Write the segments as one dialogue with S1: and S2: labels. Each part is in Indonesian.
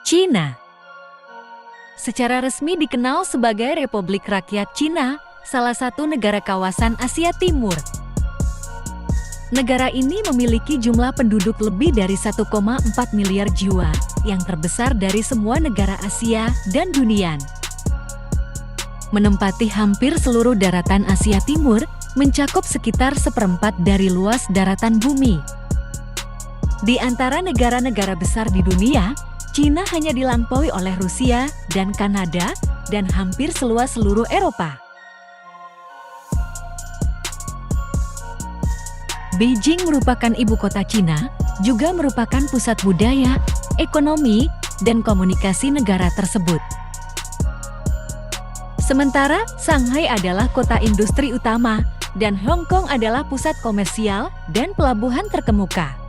S1: Cina secara resmi dikenal sebagai Republik Rakyat Cina, salah satu negara kawasan Asia Timur. Negara ini memiliki jumlah penduduk lebih dari 1,4 miliar jiwa, yang terbesar dari semua negara Asia dan dunia. Menempati hampir seluruh daratan Asia Timur, mencakup sekitar seperempat dari luas daratan bumi. Di antara negara-negara besar di dunia, Cina hanya dilampaui oleh Rusia dan Kanada, dan hampir seluas seluruh Eropa. Beijing merupakan ibu kota Cina, juga merupakan pusat budaya, ekonomi, dan komunikasi negara tersebut. Sementara, Shanghai adalah kota industri utama, dan Hong Kong adalah pusat komersial dan pelabuhan terkemuka.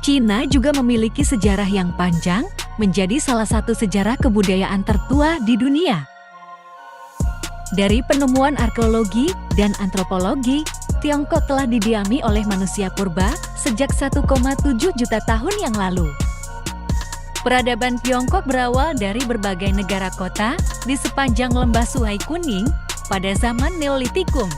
S1: Cina juga memiliki sejarah yang panjang, menjadi salah satu sejarah kebudayaan tertua di dunia. Dari penemuan arkeologi dan antropologi, Tiongkok telah didiami oleh manusia purba sejak 1,7 juta tahun yang lalu. Peradaban Tiongkok berawal dari berbagai negara kota di sepanjang lembah Sungai Kuning pada zaman Neolitikum.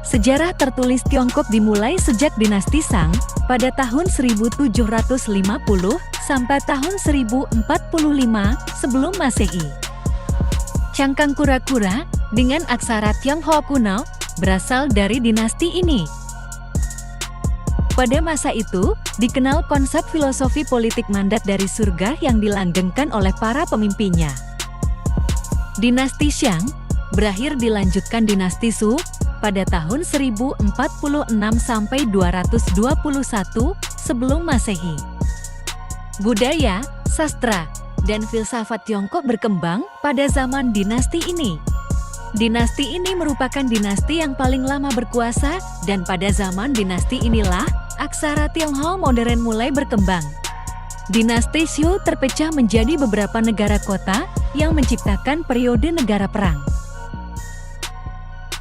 S1: Sejarah tertulis Tiongkok dimulai sejak dinasti Shang pada tahun 1750 sampai tahun 1045 sebelum Masehi. Cangkang kura-kura dengan aksara Tionghoa kuno berasal dari dinasti ini. Pada masa itu, dikenal konsep filosofi politik mandat dari surga yang dilanggengkan oleh para pemimpinnya. Dinasti Shang berakhir dilanjutkan dinasti Zhou pada tahun 1046 sampai 221 sebelum Masehi. Budaya, sastra, dan filsafat Tiongkok berkembang pada zaman dinasti ini. Dinasti ini merupakan dinasti yang paling lama berkuasa, dan pada zaman dinasti inilah aksara Tionghoa modern mulai berkembang. Dinasti Zhou terpecah menjadi beberapa negara kota yang menciptakan periode negara perang.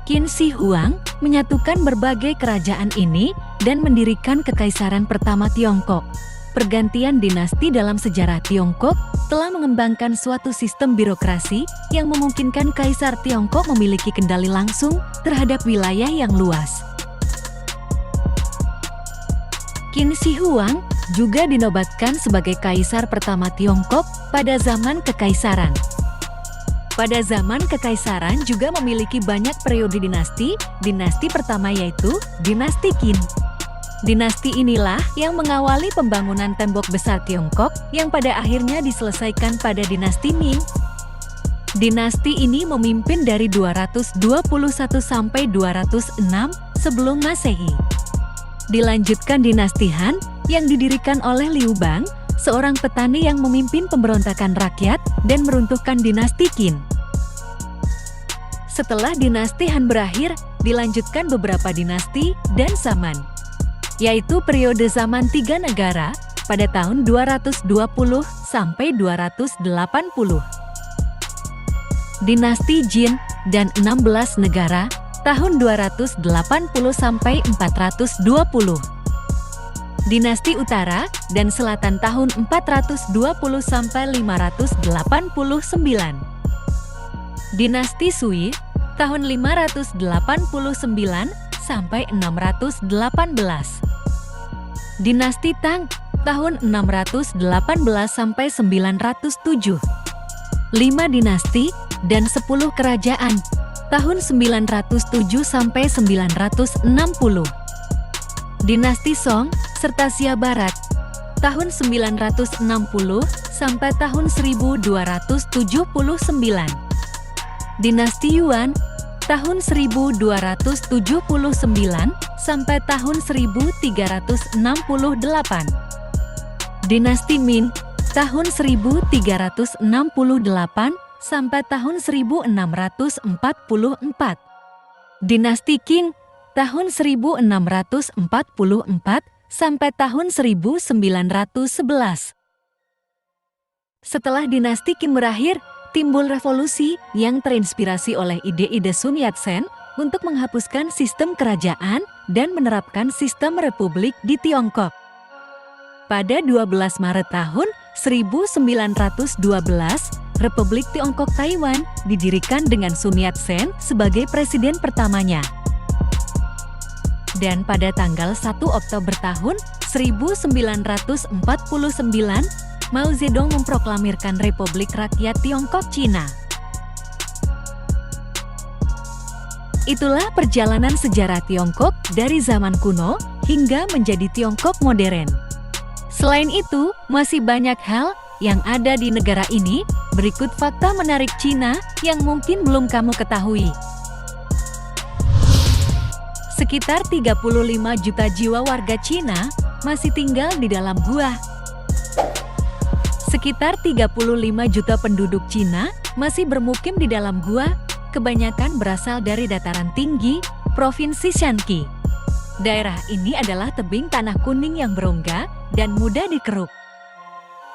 S1: Qin Shi Huang menyatukan berbagai kerajaan ini dan mendirikan Kekaisaran pertama Tiongkok. Pergantian dinasti dalam sejarah Tiongkok telah mengembangkan suatu sistem birokrasi yang memungkinkan Kaisar Tiongkok memiliki kendali langsung terhadap wilayah yang luas. Qin Shi Huang juga dinobatkan sebagai Kaisar pertama Tiongkok pada zaman Kekaisaran. Pada zaman Kekaisaran juga memiliki banyak periode dinasti. Dinasti pertama yaitu Dinasti Qin. Dinasti inilah yang mengawali pembangunan tembok besar Tiongkok yang pada akhirnya diselesaikan pada Dinasti Ming. Dinasti ini memimpin dari 221 sampai 206 sebelum Masehi. Dilanjutkan Dinasti Han yang didirikan oleh Liu Bang, seorang petani yang memimpin pemberontakan rakyat dan meruntuhkan Dinasti Qin. Setelah Dinasti Han berakhir, dilanjutkan beberapa dinasti dan zaman, yaitu periode zaman tiga negara pada tahun 220 sampai 280. Dinasti Jin dan 16 negara tahun 280 sampai 420. Dinasti Utara dan Selatan tahun 420 sampai 589. Dinasti Sui tahun 589 sampai 618. Dinasti Tang tahun 618 sampai 907. 5 dinasti dan 10 kerajaan tahun 907 sampai 960. Dinasti Song serta Xia Barat tahun 960 sampai tahun 1279. Dinasti Yuan tahun 1279 sampai tahun 1368. Dinasti Ming tahun 1368 sampai tahun 1644. Dinasti Qing tahun 1644 sampai tahun 1911. Setelah dinasti Qing berakhir, timbul revolusi yang terinspirasi oleh ide-ide Sun Yat-sen untuk menghapuskan sistem kerajaan dan menerapkan sistem republik di Tiongkok. Pada 12 Maret tahun 1912, Republik Tiongkok Taiwan didirikan dengan Sun Yat-sen sebagai presiden pertamanya. Dan pada tanggal 1 Oktober tahun 1949, Mao Zedong memproklamirkan Republik Rakyat Tiongkok Cina. Itulah perjalanan sejarah Tiongkok dari zaman kuno hingga menjadi Tiongkok modern. Selain itu, masih banyak hal yang ada di negara ini. Berikut fakta menarik Cina yang mungkin belum kamu ketahui. Sekitar 35 juta jiwa warga Cina masih tinggal di dalam gua. Sekitar 35 juta penduduk Cina masih bermukim di dalam gua, kebanyakan berasal dari dataran tinggi, Provinsi Shanxi. Daerah ini adalah tebing tanah kuning yang berongga dan mudah dikeruk.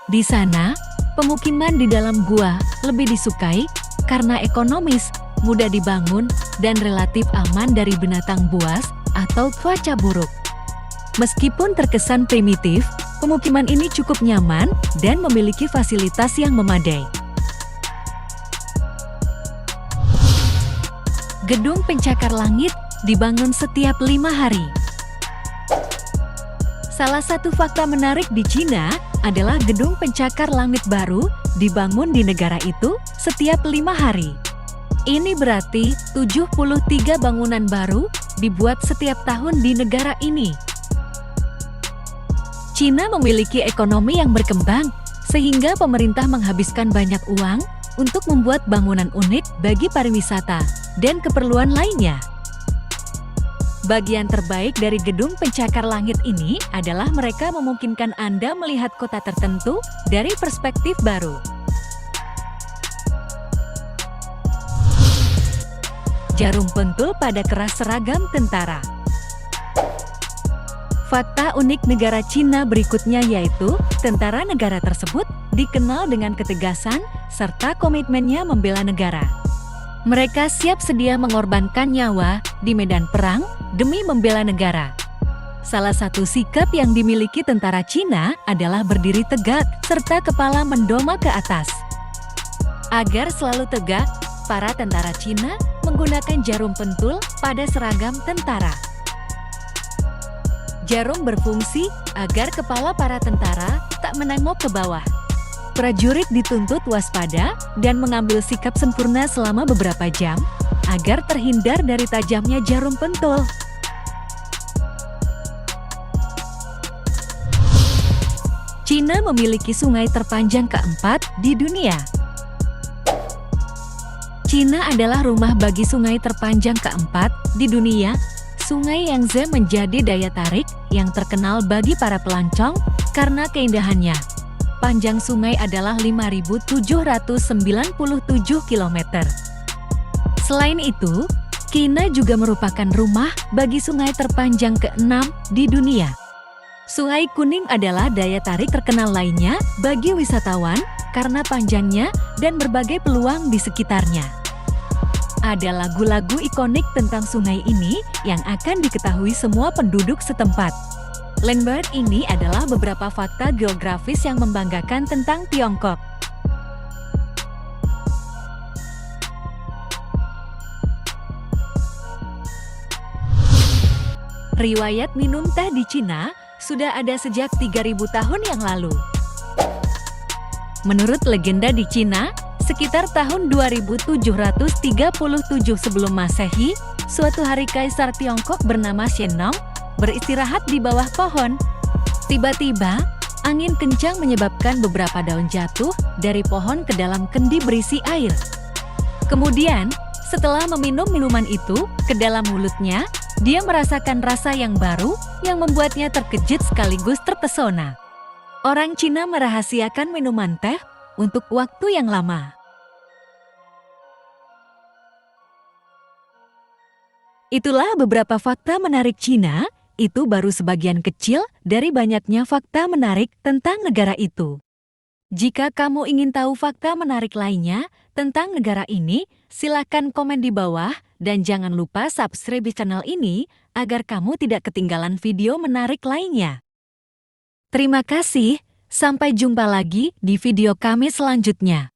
S1: Di sana, pemukiman di dalam gua lebih disukai karena ekonomis, mudah dibangun, dan relatif aman dari binatang buas atau cuaca buruk. Meskipun terkesan primitif, pemukiman ini cukup nyaman dan memiliki fasilitas yang memadai. Gedung pencakar langit dibangun setiap 5 hari. Salah satu fakta menarik di Cina adalah gedung pencakar langit baru dibangun di negara itu setiap 5 hari. Ini berarti 73 bangunan baru dibuat setiap tahun di negara ini. Cina memiliki ekonomi yang berkembang, sehingga pemerintah menghabiskan banyak uang untuk membuat bangunan unik bagi pariwisata dan keperluan lainnya. Bagian terbaik dari gedung pencakar langit ini adalah mereka memungkinkan Anda melihat kota tertentu dari perspektif baru. Jarum pentul pada keras seragam tentara. Fakta unik negara Cina berikutnya yaitu, tentara negara tersebut dikenal dengan ketegasan serta komitmennya membela negara. Mereka siap sedia mengorbankan nyawa di medan perang demi membela negara. Salah satu sikap yang dimiliki tentara Cina adalah berdiri tegak serta kepala mendoma ke atas. Agar selalu tegak, para tentara Cina menggunakan jarum pentul pada seragam tentara. Jarum berfungsi agar kepala para tentara tak menengok ke bawah. Prajurit dituntut waspada dan mengambil sikap sempurna selama beberapa jam agar terhindar dari tajamnya jarum pentul. Cina memiliki sungai terpanjang keempat di dunia. Cina adalah rumah bagi sungai terpanjang keempat di dunia. Sungai Yangtze menjadi daya tarik yang terkenal bagi para pelancong karena keindahannya. Panjang sungai adalah 5.797 km. Selain itu, China juga merupakan rumah bagi sungai terpanjang ke-6 di dunia. Sungai Kuning adalah daya tarik terkenal lainnya bagi wisatawan karena panjangnya dan berbagai peluang di sekitarnya. Ada lagu-lagu ikonik tentang sungai ini yang akan diketahui semua penduduk setempat. Landmark ini adalah beberapa fakta geografis yang membanggakan tentang Tiongkok. Riwayat minum teh di Cina sudah ada sejak 3.000 tahun yang lalu. Menurut legenda di Cina, sekitar tahun 2737 sebelum Masehi, suatu hari Kaisar Tiongkok bernama Shennong beristirahat di bawah pohon. Tiba-tiba, angin kencang menyebabkan beberapa daun jatuh dari pohon ke dalam kendi berisi air. Kemudian, setelah meminum minuman itu ke dalam mulutnya, dia merasakan rasa yang baru yang membuatnya terkejut sekaligus terpesona. Orang Cina merahasiakan minuman teh untuk waktu yang lama. Itulah beberapa fakta menarik Cina. Itu baru sebagian kecil dari banyaknya fakta menarik tentang negara itu. Jika kamu ingin tahu fakta menarik lainnya tentang negara ini, silakan komen di bawah dan jangan lupa subscribe channel ini agar kamu tidak ketinggalan video menarik lainnya. Terima kasih, sampai jumpa lagi di video kami selanjutnya.